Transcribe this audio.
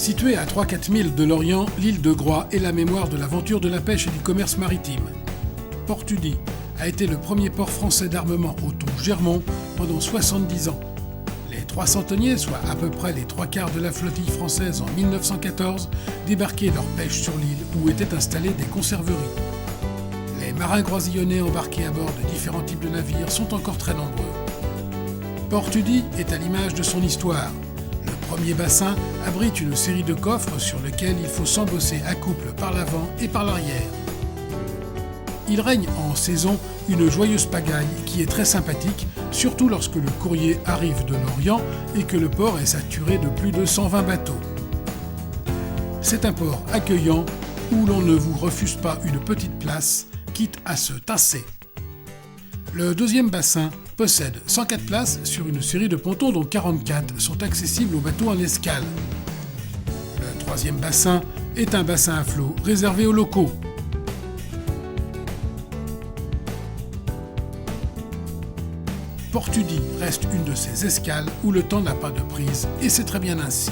Située à 3-4 milles de Lorient, l'île de Groix est la mémoire de l'aventure de la pêche et du commerce maritime. Port-Tudy a été le premier port français d'armement au thon Germont pendant 70 ans. Les 3 centeniers, soit à peu près les 3/4 de la flottille française en 1914, débarquaient leur pêche sur l'île où étaient installées des conserveries. Les marins croisillonnés embarqués à bord de différents types de navires sont encore très nombreux. Port-Tudy est à l'image de son histoire. Le premier bassin abrite une série de coffres sur lesquels il faut s'embosser à couple par l'avant et par l'arrière. Il règne en saison une joyeuse pagaille qui est très sympathique, surtout lorsque le courrier arrive de l'Orient et que le port est saturé de plus de 120 bateaux. C'est un port accueillant où l'on ne vous refuse pas une petite place, quitte à se tasser. Le deuxième bassin possède 104 places sur une série de pontons dont 44 sont accessibles aux bateaux en escale. Le troisième bassin est un bassin à flot réservé aux locaux. Port-Tudy reste une de ces escales où le temps n'a pas de prise et c'est très bien ainsi.